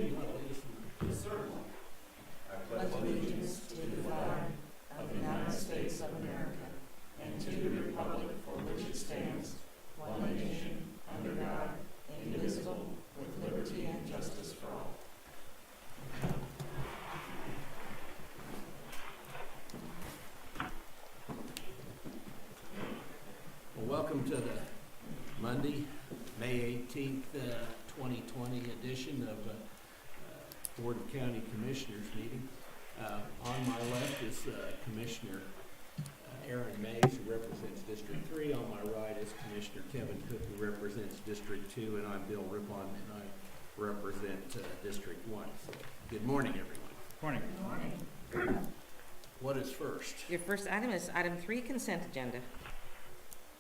Tim, you want to lead us in the sermon? I pledge allegiance to the flag of the United States of America and to the republic for which it stands, one nation, under God, indivisible, with liberty and justice for all. Well, welcome to the Monday, May 18th, 2020 edition of Board of County Commissioners meeting. On my left is Commissioner Aaron Mays, who represents District 3. On my right is Commissioner Kevin Cook, who represents District 2, and I'm Bill Rippon, and I represent District 1. So, good morning, everyone. Morning. Good morning. What is first? Your first item is item 3, consent agenda.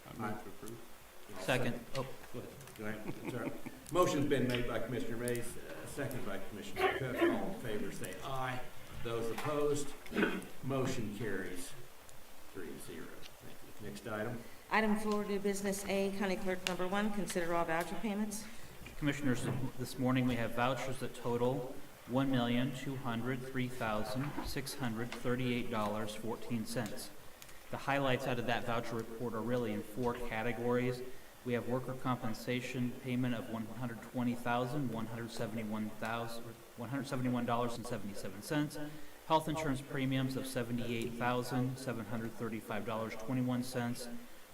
I move to approve. Second. Oh, Go ahead. That's all right. Motion's been made by Commissioner Mays, seconded by Commissioner Cook. All in favor say aye. Those opposed, motion carries 3-0. Thank you. Next item. Item 4, new business A, County Clerk number 1, consider all voucher payments. Commissioners, this morning we have vouchers that total $1,203,638.14. The highlights out of that voucher report are really in 4 categories. We have worker compensation payment of $120,171.77, health insurance premiums of $78,735.21,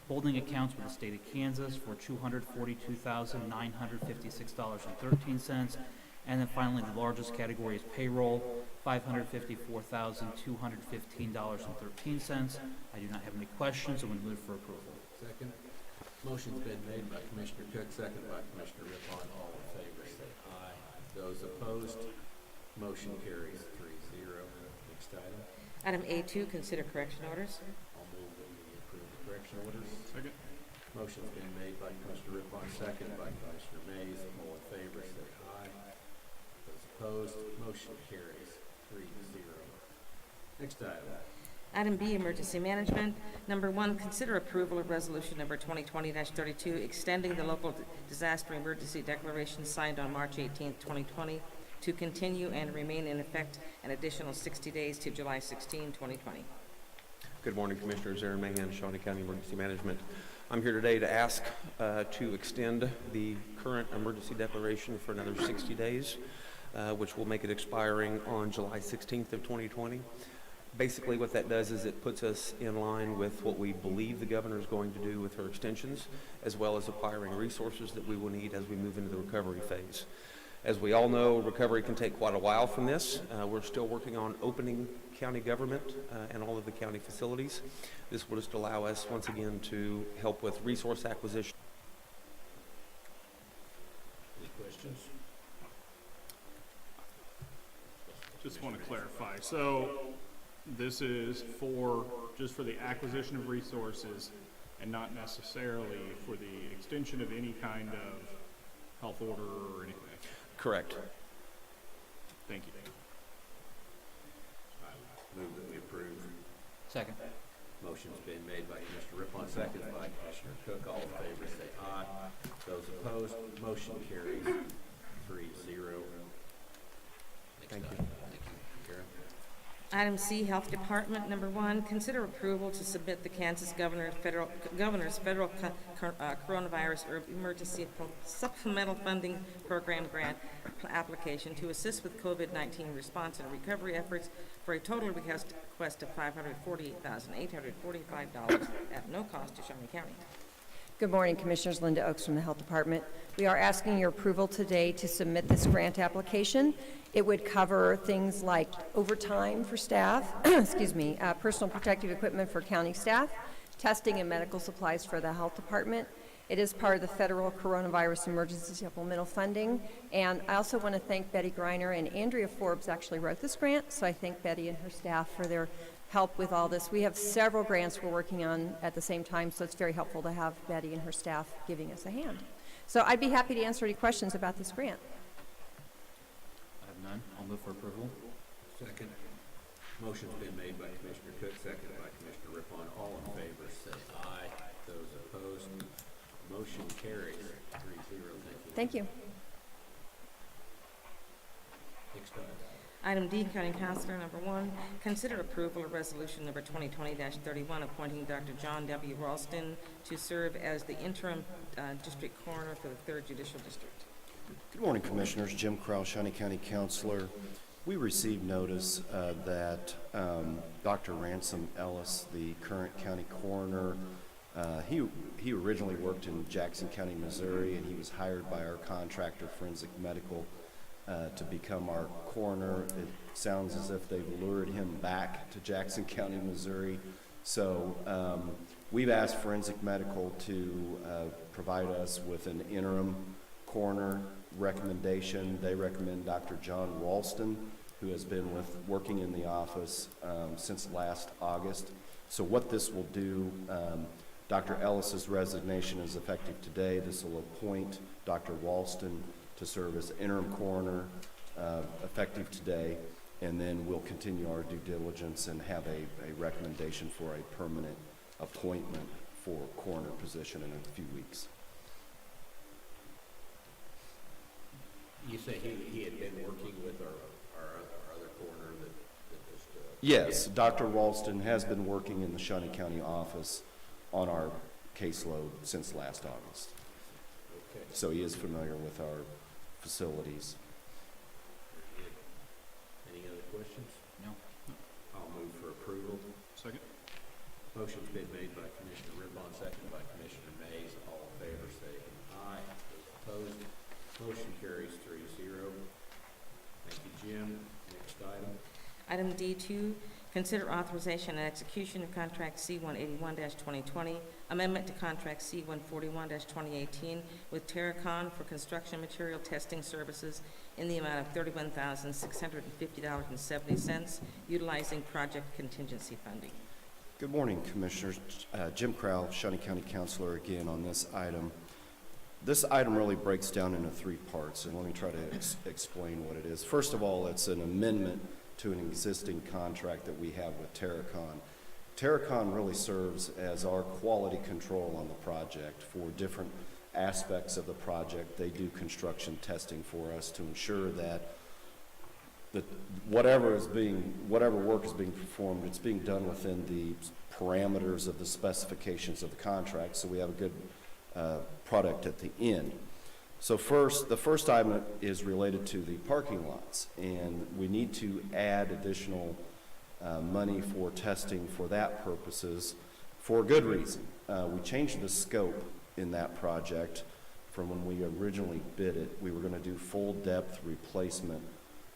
holding accounts with the state of Kansas for $242,956.13, and then finally the largest category is payroll, $554,215.13. I do not have any questions, so we move for approval. Second. Motion's been made by Commissioner Cook, seconded by Commissioner Rippon. All in favor say aye. Those opposed, motion carries 3-0. Next item. Item A2, consider correction orders. I'll move that we approve the correction orders. Second. Motion's been made by Commissioner Rippon, seconded by Commissioner Mays. All in favor say aye. Those opposed, motion carries 3-0. Next item. Item B, emergency management. Number 1, consider approval of resolution number 2020-32, extending the local disaster emergency declaration signed on March 18, 2020, to continue and remain in effect an additional 60 days to July 16, 2020. Good morning, Commissioners. Aaron Mahan, Shawnee County Emergency Management. I'm here today to ask to extend the current emergency declaration for another 60 days, which will make it expiring on July 16th of 2020. Basically, what that does is it puts us in line with what we believe the governor is going to do with her extensions, as well as acquiring resources that we will need as we move into the recovery phase. As we all know, recovery can take quite a while from this. We're still working on opening county government and all of the county facilities. This will just allow us, once again, to help with resource acquisition. Any questions? Just want to clarify. So this is just for the acquisition of resources and not necessarily for the extension of any kind of health order or anything. Correct. Thank you. I move that we approve. Second. Motion's been made by Commissioner Rippon, seconded by Commissioner Cook. All in favor say aye. Those opposed, motion carries 3-0. Next Thank you. item. Thank you. Karen. Item C, Health Department. Number 1, consider approval to submit the Kansas Governor's Federal Coronavirus Emergency Supplemental Funding Program grant application to assist with COVID-19 response and recovery efforts for a total request of $548,845 at no cost to Shawnee County. Good morning, Commissioners. Linda Oaks from the Health Department. We are asking your approval today to submit this grant application. It would cover things like overtime for staff, excuse me, personal protective equipment for county staff, testing and medical supplies for the Health Department. It is part of the federal coronavirus emergency supplemental funding. And I also want to thank Betty Greiner and Andrea Forbes actually wrote this grant, so I thank Betty and her staff for their help with all this. We have several grants we're working on at the same time, so it's very helpful to have Betty and her staff giving us a hand. So I'd be happy to answer any questions about this grant. I have none. I'll move for approval. Second. Motion's been made by Commissioner Cook, seconded by Commissioner Rippon. All in favor say aye. Those opposed, motion carries 3-0. Thank you. Thank you. Next item. Item D, County Councilor, number 1, consider approval of resolution number 2020-31, appointing Dr. John W. Ralston to serve as the interim district coroner for the 3rd Judicial District. Good morning, Commissioners. Jim Crowell, Shawnee County Councilor. We received notice that Dr. Ransom Ellis, the current county coroner, he originally worked in Jackson County, Missouri, and he was hired by our contractor, Forensic Medical, to become our coroner. It sounds as if they've lured him back to Jackson County, Missouri. So we've asked Forensic Medical to provide us with an interim coroner recommendation. They recommend Dr. John Ralston, who has been working in the office since last August. So what this will do, Dr. Ellis's resignation is effective today. This will appoint Dr. Ralston to serve as interim coroner effective today, and then we'll continue our due diligence and have a recommendation for a permanent appointment for coroner position in a few weeks. You say he had been working with our other coroner that just... Yes, Dr. Ralston has been working in the Shawnee County office on our caseload since last August. Okay. So he is familiar with our facilities. Any other questions? No. I'll move for approval. Second? Motion's been made by Commissioner Ribbon, seconded by Commissioner Mays. All in favor, say aye. Opposed? Motion carries 3-0. Thank you, Jim. Next item. Item D2, consider authorization and execution of contract C-181-2020, amendment to contract C-141-2018 with Terracon for construction material testing services in the amount of $31,650.70, utilizing project contingency funding. Good morning, Commissioners. Jim Crowell, Shawnee County Councilor, again on this item. This item really breaks down into 3 parts, and let me try to explain what it is. First of all, it's an amendment to an existing contract that we have with Terracon. Terracon really serves as our quality control on the project for different aspects of the project. They do construction testing for us to ensure that whatever work is being performed, it's being done within the parameters of the specifications of the contract, so we have a good product at the end. So the first item is related to the parking lots, and we need to add additional money for testing for that purposes for a good reason. We changed the scope in that project from when we originally bid it. We were going to do full depth replacement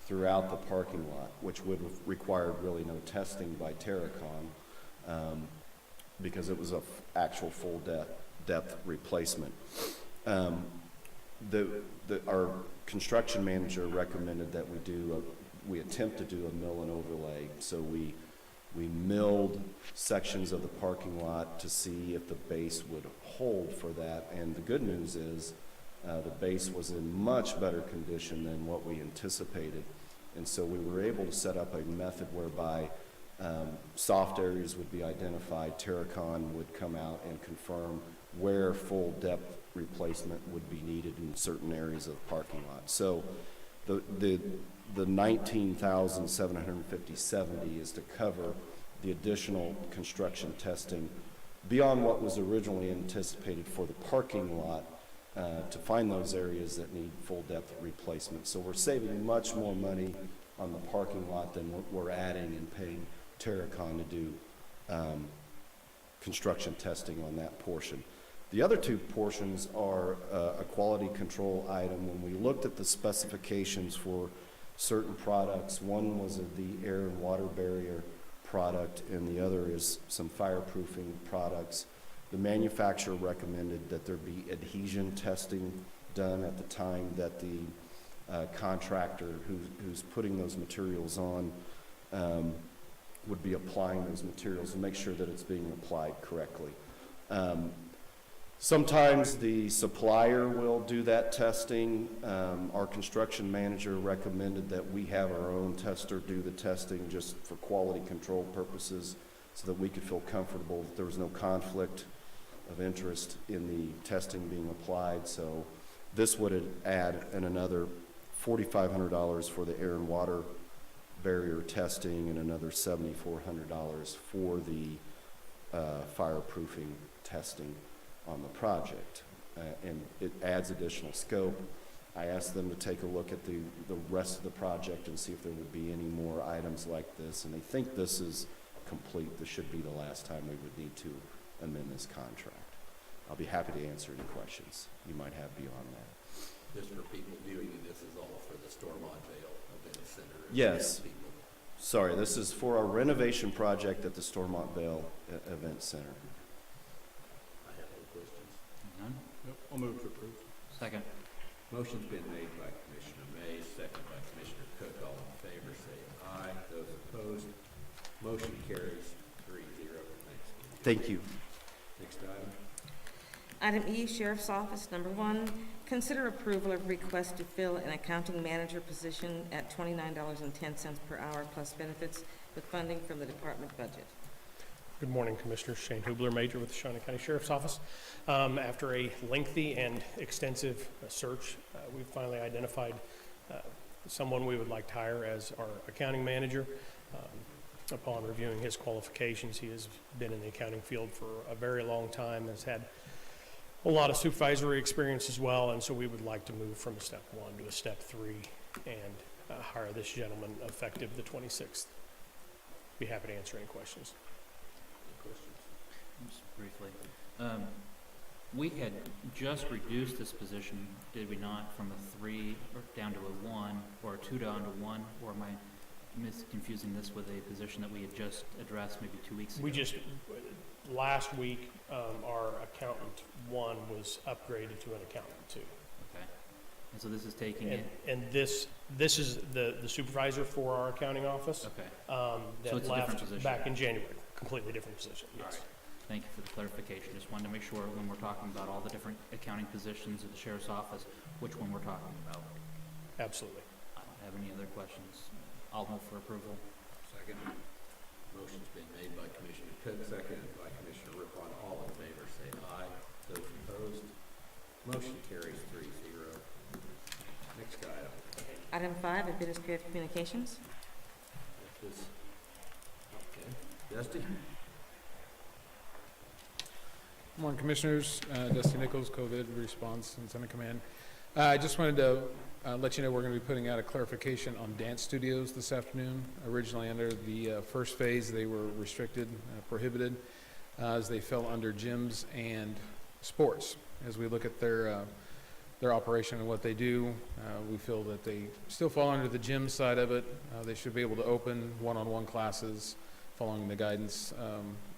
throughout the parking lot, which would have required really no testing by Terracon because it was an actual full depth replacement. Our construction manager recommended that we attempt to do a mill and overlay. So we milled sections of the parking lot to see if the base would hold for that. And the good news is the base was in much better condition than what we anticipated. And so we were able to set up a method whereby soft areas would be identified. Terracon would come out and confirm where full depth replacement would be needed in certain areas of the parking lot. So the $19,750.70 is to cover the additional construction testing beyond what was originally anticipated for the parking lot to find those areas that need full depth replacement. So we're saving much more money on the parking lot than we're adding and paying Terracon to do construction testing on that portion. The other 2 portions are a quality control item. When we looked at the specifications for certain products, one was the air and water barrier product, and the other is some fireproofing products. The manufacturer recommended that there be adhesion testing done at the time that the contractor who's putting those materials on would be applying those materials and make sure that it's being applied correctly. Sometimes the supplier will do that testing. Our construction manager recommended that we have our own tester do the testing just for quality control purposes so that we could feel comfortable that there was no conflict of interest in the testing being applied. So this would add another $4,500 for the air and water barrier testing, and another $7,400 for the fireproofing testing on the project. And it adds additional scope. I asked them to take a look at the rest of the project and see if there would be any more items like this, and they think this is complete. This should be the last time we would need to amend this contract. I'll be happy to answer any questions you might have beyond that. Just for people viewing, this is all for the Stormont Vale Event Center. Yes. People. Sorry, this is for our renovation project at the Stormont Vale Event Center. I have no questions. None? Yep, I'll move to approve. Second. Motion's been made by Commissioner Mays, second by Commissioner Cook. All in favor, say aye. Those opposed, motion carries 3-0. Thanks. Thank you. Next item. Item E, Sheriff's Office, number 1, consider approval of request to fill an accounting manager position at $29.10 per hour plus benefits with funding from the department budget. Good morning, Commissioners. Shane Hubler, Major with the Shawnee County Sheriff's Office. After a lengthy and extensive search, we finally identified someone we would like to hire as our accounting manager. Upon reviewing his qualifications, he has been in the accounting field for a very long time, has had a lot of supervisory experience as well, and so we would like to move from a step 1 to a step 3 and hire this gentleman effective the 26th. Be happy to answer any questions. Just briefly. We had just reduced this position, did we not, from a 3 or down to a 1, or a 2 down to 1, or am I confusing this with a position that we had just addressed maybe 2 weeks ago? We just, last week, our accountant 1 was upgraded to an accountant 2. Okay. And so this is taking And, it, and this is the supervisor for our accounting office. okay. um, So it's That a different left position. back in January, completely different position, All yes. right. Thank you for the clarification. Just wanted to make sure when we're talking about all the different accounting positions at the sheriff's office, which one we're talking about. Absolutely. I don't have any other questions. I'll move for approval. Second. Motion's been made by Commissioner Cook, seconded by Commissioner Rippon. All in favor, say aye. Those opposed, motion carries 3-0. Next item. Item 5, Administrative Communications. This- Okay. Dusty? Morning, Commissioners. Dusty Nichols, COVID Response Incident Command. I just wanted to let you know we're going to be putting out a clarification on dance studios this afternoon. Originally under the first phase, they were restricted, prohibited, as they fell under gyms and sports. As we look at their operation and what they do, we feel that they still fall under the gym side of it. They should be able to open one-on-one classes following the guidance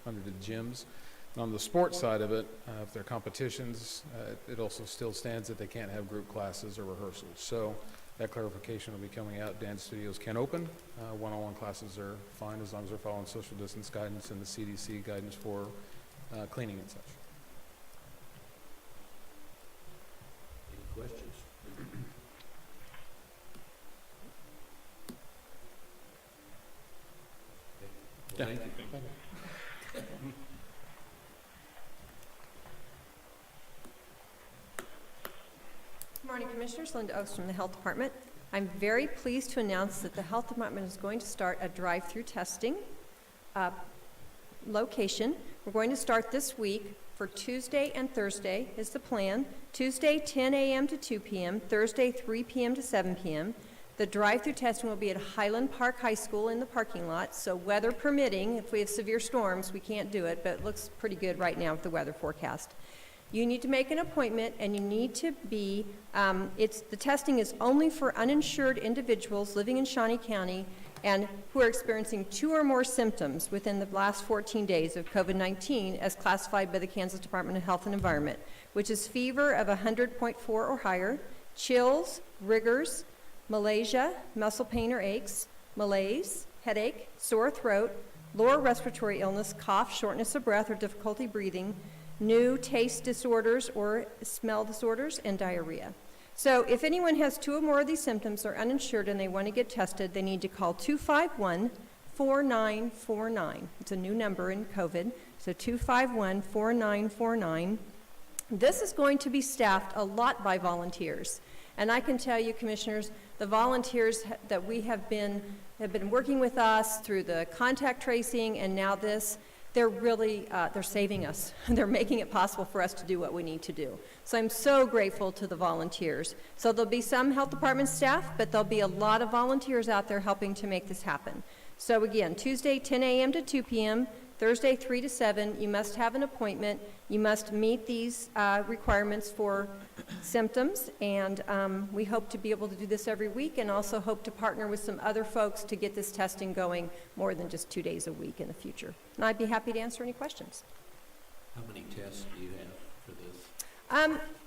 under the gyms. And on the sports side of it, if they're competitions, it also still stands that they can't have group classes or rehearsals. So that clarification will be coming out. Dance studios can open. One-on-one classes are fine as long as they're following social distance guidance and the CDC guidance for cleaning and such. Any questions? Okay. Well, Yeah. thank you. Good morning, Commissioners. Linda Oaks from the Health Department. I'm very pleased to announce that the Health Department is going to start a drive-through testing location. We're going to start this week for Tuesday and Thursday is the plan. Tuesday, 10 a.m. to 2 p.m., Thursday, 3 p.m. to 7 p.m. The drive-through testing will be at Highland Park High School in the parking lot, so weather permitting, if we have severe storms, we can't do it, but it looks pretty good right now with the weather forecast. You need to make an appointment, and you need to be, the testing is only for uninsured individuals living in Shawnee County and who are experiencing 2 or more symptoms within the last 14 days of COVID-19 as classified by the Kansas Department of Health and Environment, which is fever of 100.4 or higher, chills, rigors, malaise, muscle pain or aches, malaise, headache, sore throat, lower respiratory illness, cough, shortness of breath, or difficulty breathing, new taste disorders or smell disorders, and diarrhea. So if anyone has 2 or more of these symptoms or uninsured and they want to get tested, they need to call 251-4949. It's a new number in COVID, so 251-4949. This is going to be staffed a lot by volunteers. And I can tell you, Commissioners, the volunteers that we have been working with us through the contact tracing and now this, they're really, they're saving us. They're making it possible for us to do what we need to do. So I'm so grateful to the volunteers. So there'll be some health department staff, but there'll be a lot of volunteers out there helping to make this happen. So again, Tuesday 10 a.m. to 2 p.m., Thursday 3 to 7, you must have an appointment. You must meet these requirements for symptoms, and we hope to be able to do this every week and also hope to partner with some other folks to get this testing going more than just 2 days a week in the future. And I'd be happy to answer any questions. How many tests do you have for this?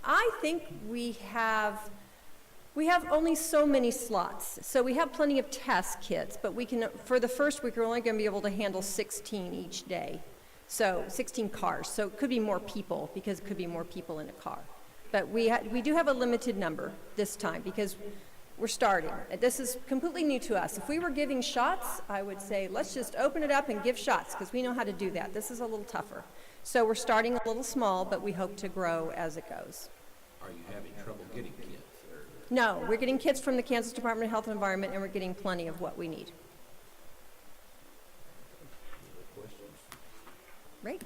I think we have only so many slots. So we have plenty of test kits, but we can, for the first week, we're only going to be able to handle 16 each day. So 16 cars. So it could be more people because it could be more people in a car. But we do have a limited number this time because we're starting. This is completely new to us. If we were giving shots, I would say let's just open it up and give shots because we know how to do that. This is a little tougher. So we're starting a little small, but we hope to grow as it goes. Are you having trouble getting kits? No, we're getting kits from the Kansas Department of Health and Environment, and we're getting plenty of what we need. Any other questions? Great.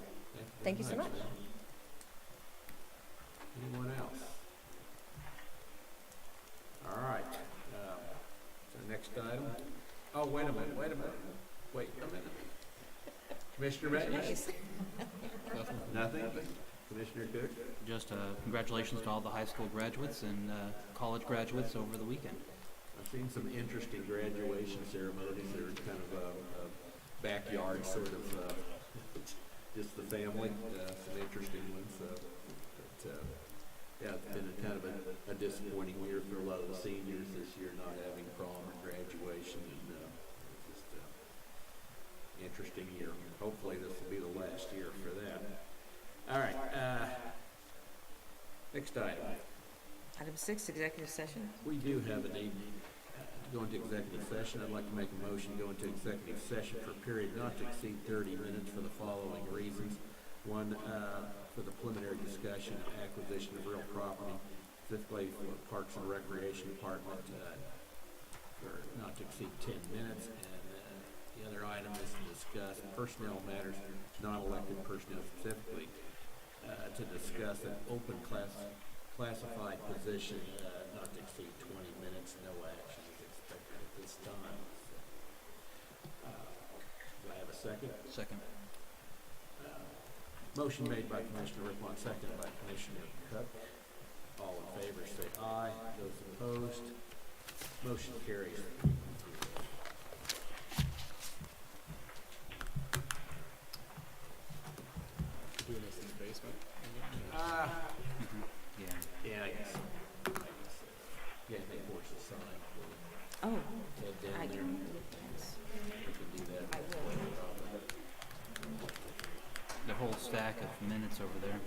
Thank you so much. Anyone else? All right. So next item. Oh, wait a minute. Wait a minute. Commissioner Matthews? Nothing? Commissioner Cook? Just congratulations to all the high school graduates and college graduates over the weekend. I've seen some interesting graduation ceremonies. They're kind of backyard sort of, just the family, some interesting ones. Yeah, it's been kind of a disappointing year for a lot of the seniors this year, not having prom or graduation, and it's just interesting year. Hopefully this will be the last year for that. All right, next item. Item 6, executive session. We do have a need to go into executive session. I'd like to make a motion to go into executive session for a period not to exceed 30 minutes for the following reasons. One, for the preliminary discussion of acquisition of real property, specifically for the Parks and Recreation Department, for not to exceed 10 minutes. And the other item is to discuss personnel matters, non-elected personnel specifically, to discuss an open classified position, not to exceed 20 minutes. No action is expected at this time. Do I have a second? Second. Motion made by Commissioner Rickman, seconded by Commissioner Cook. All in favor say aye. Those opposed, motion carries. Doing this in the basement. Yeah, I guess. Yeah, they force the sign. Oh, Head I down there. can, We can do that. I will. The whole stack of minutes over there.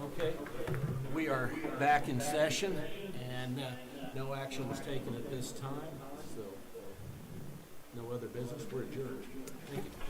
Okay, we are back in session, and no action was taken at this time, so no other business. We're adjourned. Thank you.